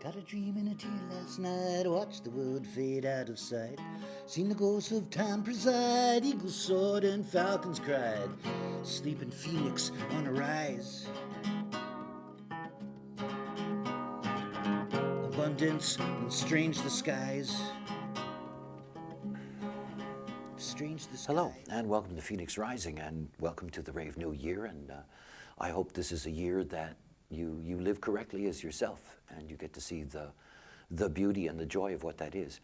Got a dream in a tear last night, watched the world fade out of sight. Seen the ghosts of time preside, eagles soared and falcons cried. Sleeping phoenix on a rise. Abundance and strange the skies. Strange the skies. Hello, and welcome to Phoenix Rising, and welcome to the Rave New Year. And I hope this is a year that you live correctly as yourself, and you get to see the beauty and the joy of what that is.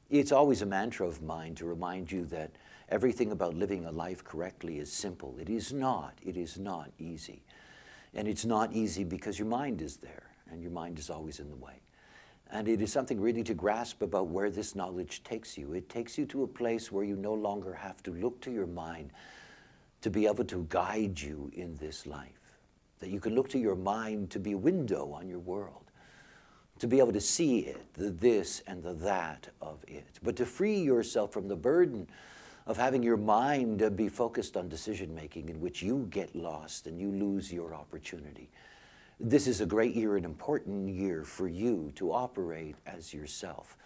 It's always a mantra of mine to remind you that everything about living a life correctly is simple. It is not easy. And it's not easy because your mind is there, and your mind is always in the way. And it is something really to grasp about where this knowledge takes you. It takes you to a place where you no longer have to look to your mind to be able to guide you in this life. That you can look to your mind to be a window on your world, to be able to see it, the this and the that of it, but to free yourself from the burden of having your mind be focused on decision making in which you get lost and you lose your opportunity. This is a great year, an important year for you to operate as yourself.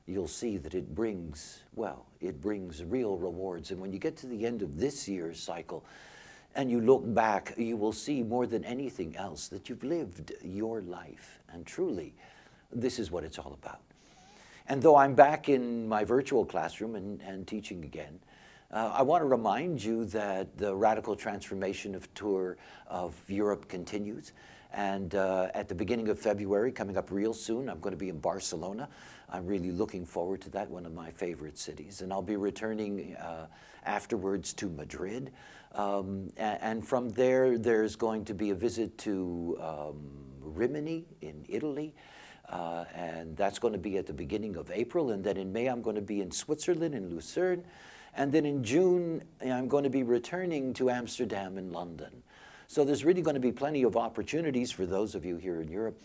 You'll see that it brings real rewards. And when you get to the end of this year's cycle and you look back, you will see more than anything else that you've lived your life. And truly, this is what it's all about. And though I'm back in my virtual classroom and teaching again, I want to remind you that the Radical Transformation Tour of Europe continues. And at the beginning of February, coming up real soon, I'm going to be in Barcelona. I'm really looking forward to that, one of my favorite cities. And I'll be returning afterwards to Madrid. And from there, there's going to be a visit to Rimini in Italy. And that's going to be at the beginning of April. And then in May, I'm going to be in Switzerland, in Lucerne. And then in June, I'm going to be returning to Amsterdam and London. So there's really going to be plenty of opportunities for those of you here in Europe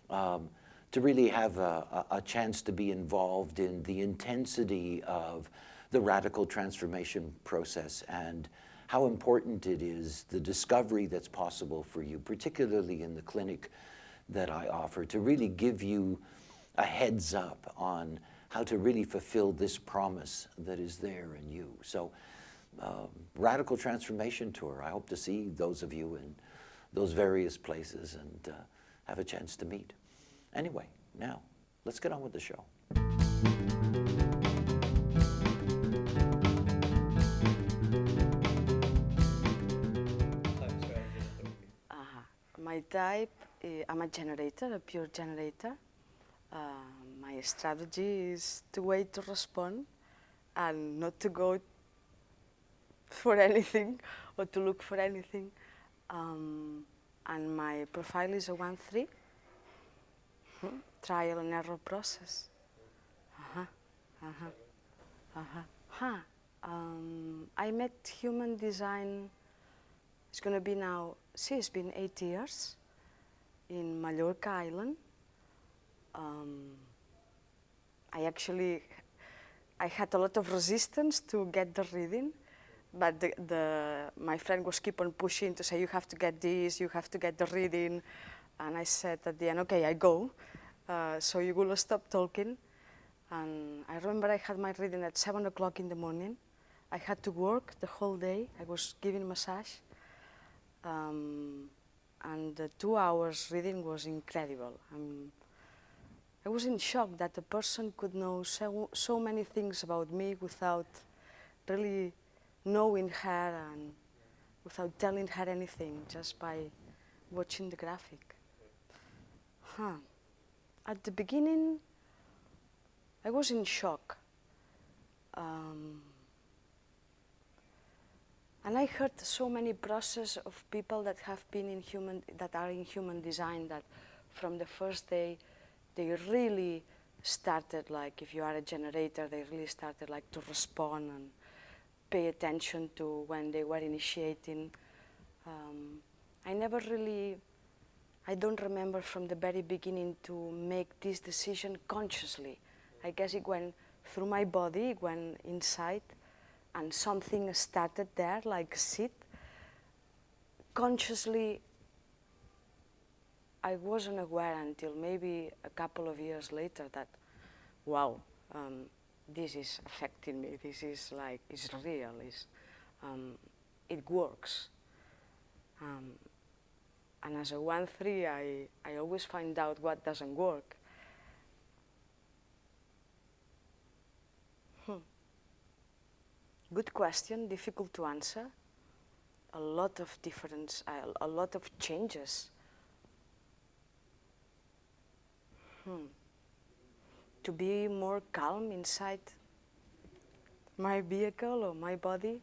to really have a chance to be involved in the intensity of the radical transformation process and how important it is, the discovery that's possible for you, particularly in the clinic that I offer, to really give you a heads up on how to really fulfill this promise that is there in you. So. Radical Transformation Tour. I hope to see those of you in those various places and have a chance to meet. Anyway, now, let's get on with the show. My type, I'm a generator, a pure generator. My strategy is to wait to respond and not to go for anything or to look for anything. And my profile is a 1-3, trial and error process. I met human design, it's going to be now, it's been 8 years in Mallorca Island. I had a lot of resistance to get the reading. But my friend was keep on pushing to say, you have to get this, you have to get the reading. And I said at the end, okay, I go. So you will stop talking. And I remember I had my reading at 7 o'clock in the morning. I had to work the whole day. I was giving massage. And the 2 hours reading was incredible. I was in shock that a person could know so many things about me without really knowing her and without telling her anything, just by watching the graphic. At the beginning, I was in shock. And I heard so many process of people that have been that are in human design, that from the first day, they really started, like, if you are a generator, they really started like to respond and pay attention to when they were initiating. I don't remember from the very beginning to make this decision consciously. I guess it went through my body, it went inside, and something started there, like a seed. Consciously, I wasn't aware until maybe a couple of years later that, wow, this is affecting me. This is like, it's real. It works. And as a 1-3, I always find out what doesn't work. Good question, difficult to answer. A lot of difference, a lot of changes. To be more calm inside my vehicle or my body.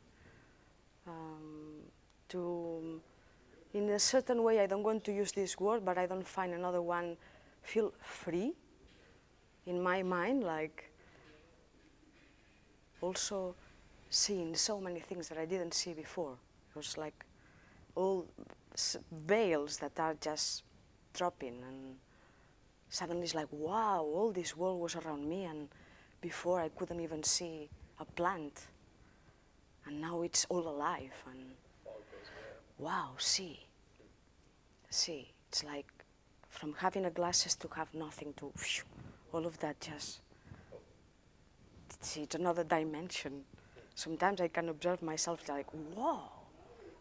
In a certain way, I don't want to use this word, but I don't find another one, feel free in my mind, like also seeing so many things that I didn't see before. It was like all veils that are just dropping, and suddenly it's like, wow, all this world was around me, and before I couldn't even see a plant, and now it's all alive, and wow, see, it's like from having a glasses to have nothing to, all of that just, see, it's another dimension. Sometimes I can observe myself like, wow.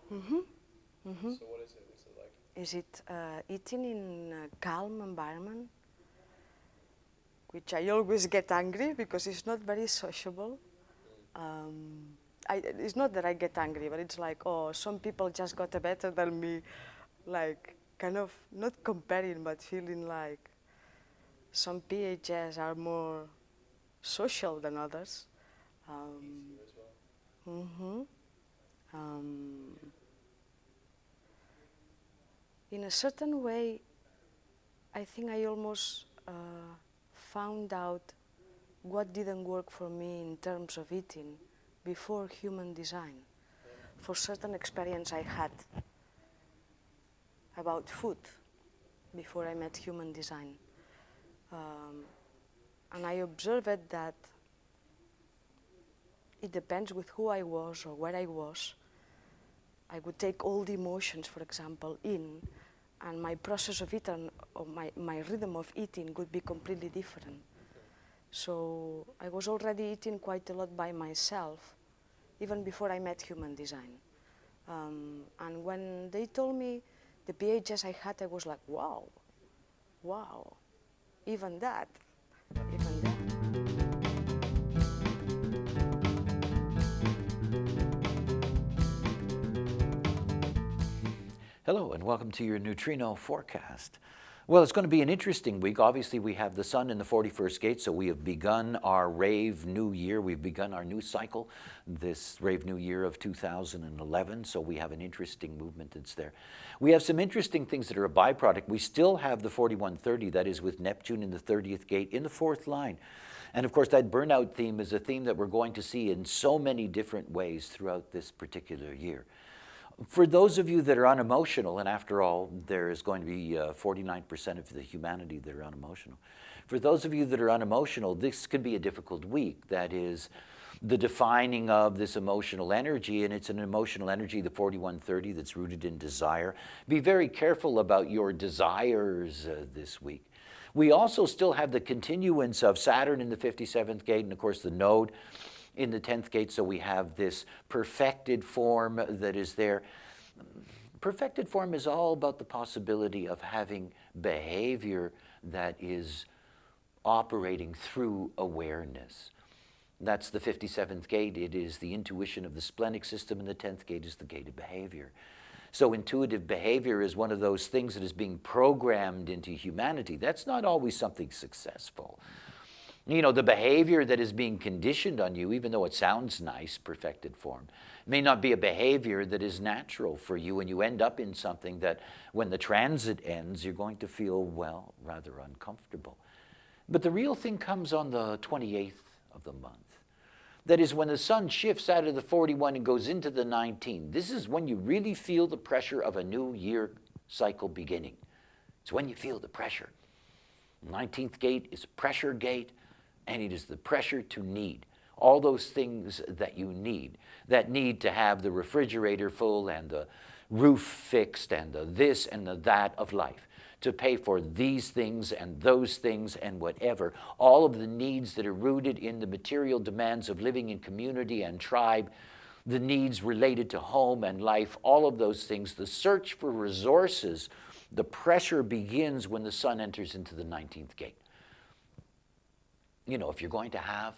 So what is it? What's it like? Is it eating in a calm environment, which I always get angry because it's not very sociable. It's not that I get angry, but it's like, oh, some people just got better than me, like kind of not comparing, but feeling like some PHS are more social than others. In a certain way, I think I almost found out what didn't work for me in terms of eating before human design, for certain experience I had about food before I met human design. And I observed that it depends with who I was or where I was. I would take all the emotions, for example, in, and my process of eating, or my rhythm of eating would be completely different. So I was already eating quite a lot by myself, even before I met human design. And when they told me the PHS I had, I was like, wow, even that. Hello and welcome to your neutrino forecast. Well, it's going to be an interesting week. Obviously, we have the sun in the 41st gate, so we have begun our rave new year. We've begun our new cycle, this rave new year of 2011, so we have an interesting movement that's there. We have some interesting things that are a byproduct. We still have the 4130, that is with Neptune in the 30th gate in the 4th line. And of course, that burnout theme is a theme that we're going to see in so many different ways throughout this particular year. For those of you that are unemotional, and after all, there is going to be 49% of the humanity that are unemotional. For those of you that are unemotional, this could be a difficult week. That is the defining of this emotional energy, and it's an emotional energy, the 4130, that's rooted in desire. Be very careful about your desires this week. We also still have the continuance of Saturn in the 57th gate, and of course the node in the 10th gate, so we have this perfected form that is there. Perfected form is all about the possibility of having behavior that is operating through awareness. That's the 57th gate. It is the intuition of the splenic system, and the 10th gate is the gate of behavior. So intuitive behavior is one of those things that is being programmed into humanity. That's not always something successful. You know, the behavior that is being conditioned on you, even though it sounds nice, perfected form, may not be a behavior that is natural for you, and you end up in something that when the transit ends, you're going to feel, well, rather uncomfortable. But the real thing comes on the 28th of the month. That is when the sun shifts out of the 41 and goes into the 19. This is when you really feel the pressure of a new year cycle beginning. It's when you feel the pressure. 19th gate is a pressure gate, and it is the pressure to need. All those things that you need, that need to have the refrigerator full and the roof fixed and the this and the that of life, to pay for these things and those things and whatever, all of the needs that are rooted in the material demands of living in community and tribe, the needs related to home and life, all of those things, the search for resources, the pressure begins when the sun enters into the 19th gate. You know, if you're going to have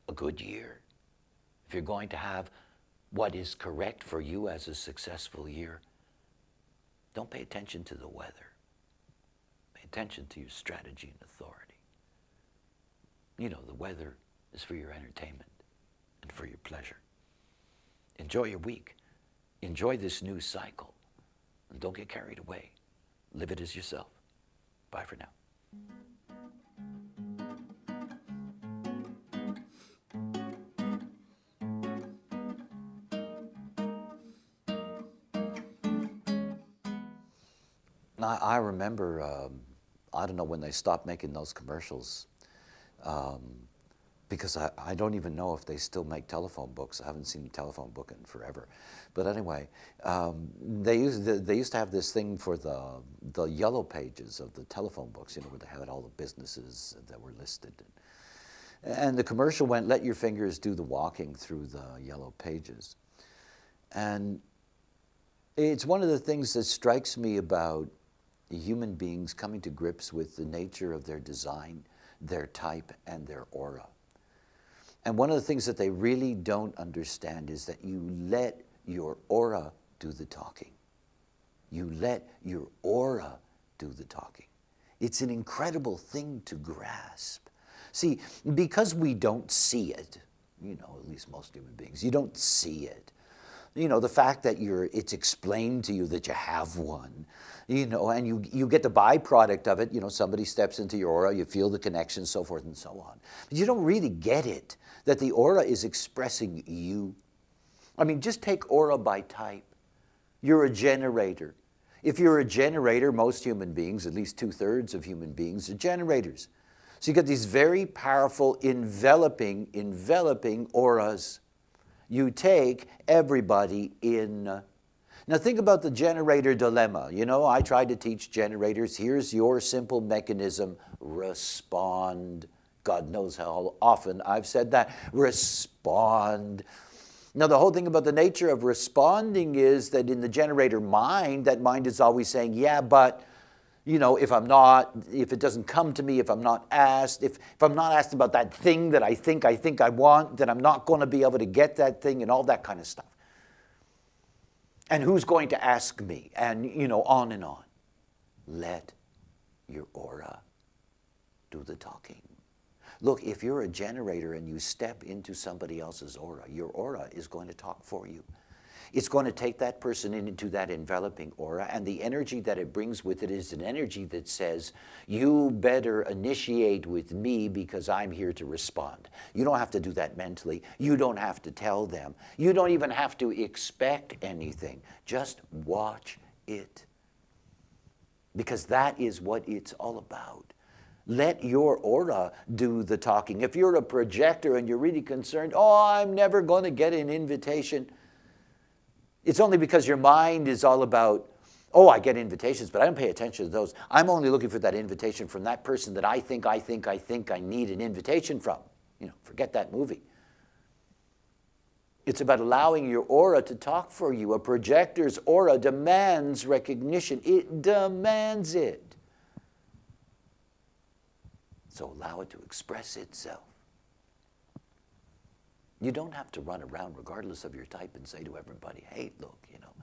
a good year, if you're going to have what is correct for you as a successful year, don't pay attention to the weather. Pay attention to your strategy and authority. You know, the weather is for your entertainment and for your pleasure. Enjoy your week. Enjoy this new cycle. And don't get carried away. Live it as yourself. Bye for now. I remember, I don't know when they stopped making those commercials, because I don't even know if they still make telephone books. I haven't seen a telephone book in forever. But anyway, they used to have this thing for the yellow pages of the telephone books, you know, where they had all the businesses that were listed. And the commercial went, let your fingers do the walking through the yellow pages. And it's one of the things that strikes me about human beings coming to grips with the nature of their design, their type, and their aura. And one of the things that they really don't understand is that you let your aura do the talking. You let your aura do the talking. It's an incredible thing to grasp. See, because we don't see it, you know, at least most human beings, you don't see it. You know, the fact that it's explained to you that you have one, you know, and you get the byproduct of it, you know, somebody steps into your aura, you feel the connection, so forth and so on. But you don't really get it, that the aura is expressing you. I mean, just take aura by type. You're a generator. If you're a generator, most human beings, at least 2/3 of human beings, are generators. So you get these very powerful enveloping auras. You take everybody in. Now think about the generator dilemma. You know, I tried to teach generators, here's your simple mechanism, respond. God knows how often I've said that, respond. Now the whole thing about the nature of responding is that in the generator mind, that mind is always saying, yeah, but, you know, if it doesn't come to me, if I'm not asked, if I'm not asked about that thing that I think I want, then I'm not going to be able to get that thing and all that kind of stuff. And who's going to ask me? And, you know, on and on. Let your aura do the talking. Look, if you're a generator and you step into somebody else's aura, your aura is going to talk for you. It's going to take that person into that enveloping aura, and the energy that it brings with it is an energy that says, you better initiate with me because I'm here to respond. You don't have to do that mentally. You don't have to tell them. You don't even have to expect anything. Just watch it. Because that is what it's all about. Let your aura do the talking. If you're a projector and you're really concerned, oh, I'm never going to get an invitation, it's only because your mind is all about, oh, I get invitations, but I don't pay attention to those. I'm only looking for that invitation from that person that I think I need an invitation from. You know, forget that movie. It's about allowing your aura to talk for you. A projector's aura demands recognition. It demands it. So allow it to express itself. You don't have to run around regardless of your type and say to everybody, hey, look, you know,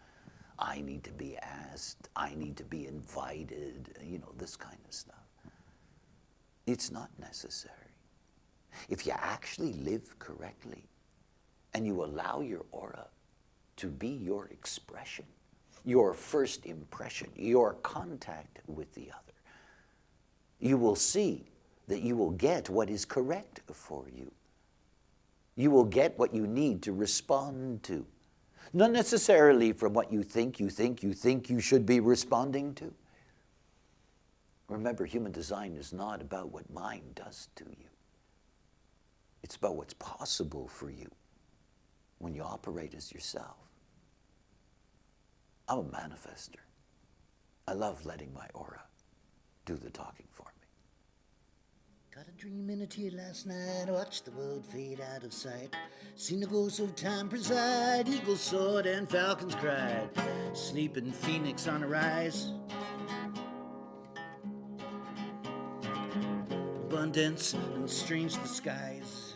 I need to be asked, I need to be invited, you know, this kind of stuff. It's not necessary. If you actually live correctly and you allow your aura to be your expression, your first impression, your contact with the other, you will see that you will get what is correct for you. You will get what you need to respond to. Not necessarily from what you think you should be responding to. Remember, human design is not about what mind does to you. It's about what's possible for you when you operate as yourself. I'm a manifester. I love letting my aura do the talking for me. Got a dream in a tear last night, watched the world fade out of sight. Seen the ghosts of time preside, eagles soared and falcons cried. Sleeping phoenix on a rise. Abundance and strange disguise.